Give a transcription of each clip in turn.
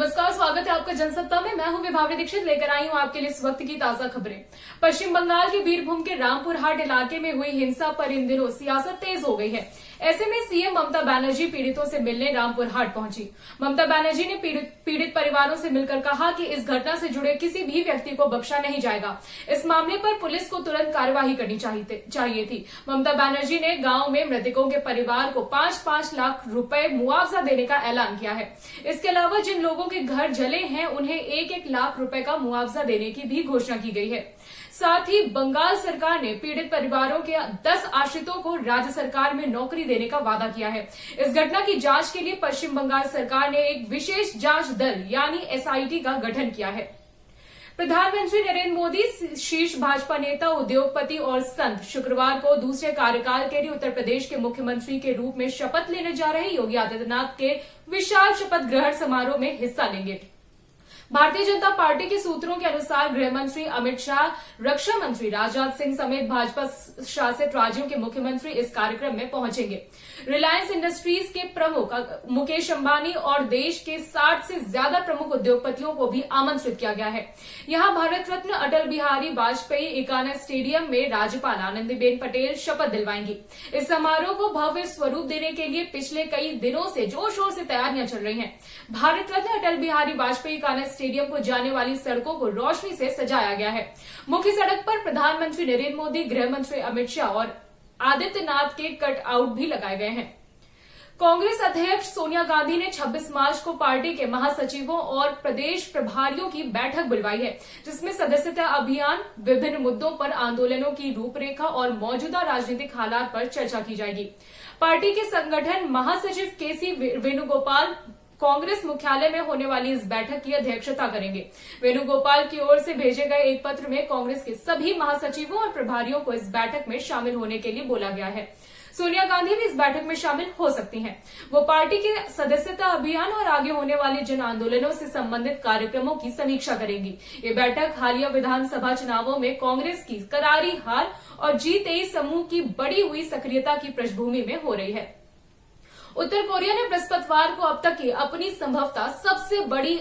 नमस्कार, स्वागत है आपका जनसत्ता में। मैं हूं विभावरी दीक्षित, लेकर आई हूं आपके लिए इस वक्त की ताजा खबरें। पश्चिम बंगाल के बीरभूम के रामपुर हाट इलाके में हुई हिंसा पर इन दिनों सियासत तेज हो गई है। ऐसे में सीएम ममता बनर्जी पीड़ितों से मिलने रामपुर हाट पहुंची। ममता बनर्जी ने पीड़ित परिवारों से मिलकर कहा कि इस घटना से जुड़े किसी भी व्यक्ति को बख्शा नहीं जाएगा। इस मामले पर पुलिस को तुरंत कार्यवाही करनी चाहिए थी। ममता बनर्जी ने गांव में मृतकों के परिवार को 5-5 लाख रुपए मुआवजा देने का ऐलान किया है। इसके अलावा जिन लोगों के घर जले हैं उन्हें 1-1 लाख रुपए का मुआवजा देने की भी घोषणा की गई है। साथ ही बंगाल सरकार ने पीड़ित परिवारों के 10 आश्रितों को राज्य सरकार में नौकरी देने का वादा किया है। इस घटना की जांच के लिए पश्चिम बंगाल सरकार ने एक विशेष जांच दल यानी एसआईटी का गठन किया है। प्रधानमंत्री नरेंद्र मोदी, शीर्ष भाजपा नेता, उद्योगपति और संत शुक्रवार को दूसरे कार्यकाल के लिए उत्तर प्रदेश के मुख्यमंत्री के रूप में शपथ लेने जा रहे योगी आदित्यनाथ के विशाल शपथ ग्रहण समारोह में हिस्सा लेंगे। भारतीय जनता पार्टी के सूत्रों के अनुसार गृह मंत्री अमित शाह, रक्षा मंत्री राजनाथ सिंह समेत भाजपा शासित राज्यों के मुख्यमंत्री इस कार्यक्रम में पहुंचेंगे। रिलायंस इंडस्ट्रीज के प्रमुख मुकेश अंबानी और देश के 60 से ज्यादा प्रमुख उद्योगपतियों को भी आमंत्रित किया गया है। यहां भारत रत्न अटल बिहारी वाजपेयी इकाना स्टेडियम में राज्यपाल आनंदीबेन पटेल शपथ दिलवाएंगी। इस समारोह को भव्य स्वरूप देने के लिए पिछले कई दिनों से जोर शोर से तैयारियां चल रही हैं। भारत रत्न अटल बिहारी वाजपेयी इकाना स्टेडियम को जाने वाली सड़कों को रोशनी से सजाया गया है। मुख्य सड़क पर प्रधानमंत्री नरेंद्र मोदी, गृह मंत्री अमित शाह और आदित्यनाथ के कट आउट भी लगाए गए हैं। कांग्रेस अध्यक्ष सोनिया गांधी ने 26 मार्च को पार्टी के महासचिवों और प्रदेश प्रभारियों की बैठक बुलवाई है, जिसमें सदस्यता अभियान, विभिन्न मुद्दों पर आंदोलनों की रूपरेखा और मौजूदा राजनीतिक हालात पर चर्चा की जाएगी। पार्टी के संगठन महासचिव केसी वेणुगोपाल कांग्रेस मुख्यालय में होने वाली इस बैठक की अध्यक्षता करेंगे। वेणुगोपाल की ओर से भेजे गए एक पत्र में कांग्रेस के सभी महासचिवों और प्रभारियों को इस बैठक में शामिल होने के लिए बोला गया है। सोनिया गांधी भी इस बैठक में शामिल हो सकती हैं। वो पार्टी के सदस्यता अभियान और आगे होने वाले जन आंदोलनों से संबंधित कार्यक्रमों की समीक्षा करेंगी। ये बैठक हालिया विधानसभा चुनावों में कांग्रेस की करारी हार और G23 समूह की बढ़ी हुई सक्रियता की पृष्ठभूमि में हो रही है। उत्तर कोरिया ने बृहस्पतिवार को अब तक की अपनी संभवतः सबसे बड़ी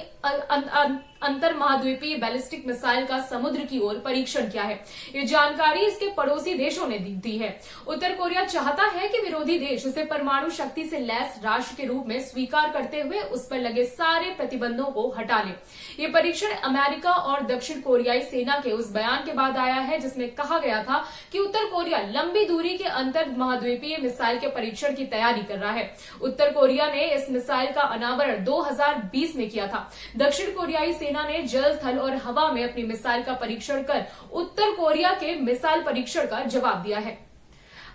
अंतर महाद्वीपीय बैलिस्टिक मिसाइल का समुद्र की ओर परीक्षण किया है। ये जानकारी इसके पड़ोसी देशों ने दी है। उत्तर कोरिया चाहता है कि विरोधी देश उसे परमाणु शक्ति से लैस राष्ट्र के रूप में स्वीकार करते हुए उस पर लगे सारे प्रतिबंधों को हटा ले। ये परीक्षण अमेरिका और दक्षिण कोरियाई सेना के उस बयान के बाद आया है, जिसमें कहा गया था कि उत्तर कोरिया लंबी दूरी के अंतर महाद्वीपीय मिसाइल के परीक्षण की तैयारी कर रहा है। उत्तर कोरिया ने इस मिसाइल का अनावरण 2020 में किया था। दक्षिण कोरियाई सेना ने जल, थल और हवा में अपनी मिसाइल का परीक्षण कर उत्तर कोरिया के मिसाइल परीक्षण का जवाब दिया है।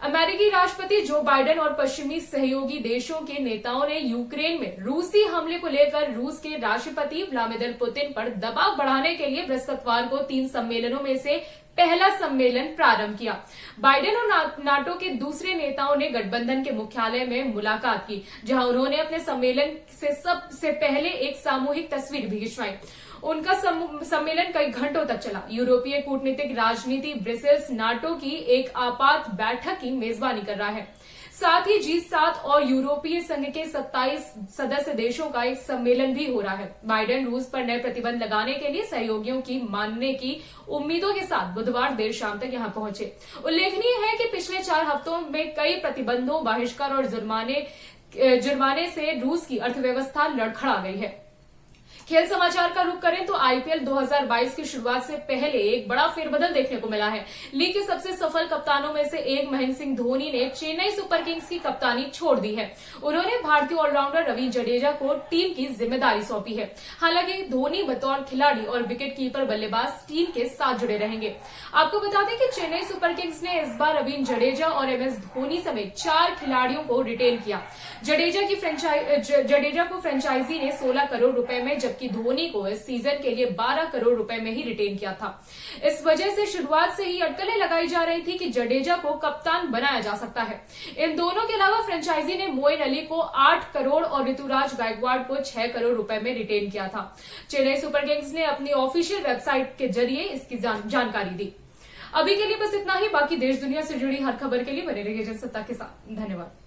अमेरिकी राष्ट्रपति जो बाइडेन और पश्चिमी सहयोगी देशों के नेताओं ने यूक्रेन में रूसी हमले को लेकर रूस के राष्ट्रपति व्लादिमीर पुतिन पर दबाव बढ़ाने के लिए बृहस्पतिवार को 3 सम्मेलनों में से पहला सम्मेलन प्रारंभ किया। बाइडेन और नाटो के दूसरे नेताओं ने गठबंधन के मुख्यालय में मुलाकात की, जहां उन्होंने अपने सम्मेलन से सबसे पहले एक सामूहिक तस्वीर भी खिंचवाई। उनका सम्मेलन कई घंटों तक चला। यूरोपीय कूटनीतिक राजनीति ब्रसेल्स नाटो की एक आपात बैठक की मेजबानी कर रहा है। साथ ही G7 और यूरोपीय संघ के 27 सदस्य देशों का एक सम्मेलन भी हो रहा है। बाइडेन रूस पर नए प्रतिबंध लगाने के लिए सहयोगियों की मानने की उम्मीदों के साथ बुधवार देर शाम तक यहां पहुंचे। उल्लेखनीय है कि पिछले 4 हफ्तों में कई प्रतिबंधों, बहिष्कार और जुर्माने से रूस की अर्थव्यवस्था लड़खड़ा गई है। खेल समाचार का रुख करें तो आईपीएल 2022 की शुरुआत से पहले एक बड़ा फेरबदल देखने को मिला है। लीग के सबसे सफल कप्तानों में से एक महेंद्र सिंह धोनी ने चेन्नई सुपर किंग्स की कप्तानी छोड़ दी है। उन्होंने भारतीय ऑलराउंडर रविंद्र जडेजा को टीम की जिम्मेदारी सौंपी है। हालांकि धोनी बतौर खिलाड़ी और विकेट कीपर बल्लेबाज टीम के साथ जुड़े रहेंगे। आपको बता दें कि चेन्नई सुपर किंग्स ने इस बार रविंद्र जडेजा और एमएस धोनी समेत 4 खिलाड़ियों को रिटेन किया। जडेजा को फ्रेंचाइजी ने 16 करोड़ रुपए में, जबकि धोनी को इस सीजन के लिए 12 करोड़ रुपए में ही रिटेन किया था। इस वजह से शुरुआत से ही अटकलें लगाई जा रही थी कि जडेजा को कप्तान बनाया जा सकता है। इन दोनों के अलावा फ्रेंचाइजी ने मोइन अली को 8 करोड़ और ऋतुराज गायकवाड़ को 6 करोड़ रुपए में रिटेन किया था। चेन्नई सुपर किंग्स ने अपनी ऑफिशियल वेबसाइट के जरिए इसकी जानकारी दी। अभी के लिए बस इतना ही। बाकी देश दुनिया से जुड़ी हर खबर के लिए बने रहिए जनसत्ता के साथ। धन्यवाद।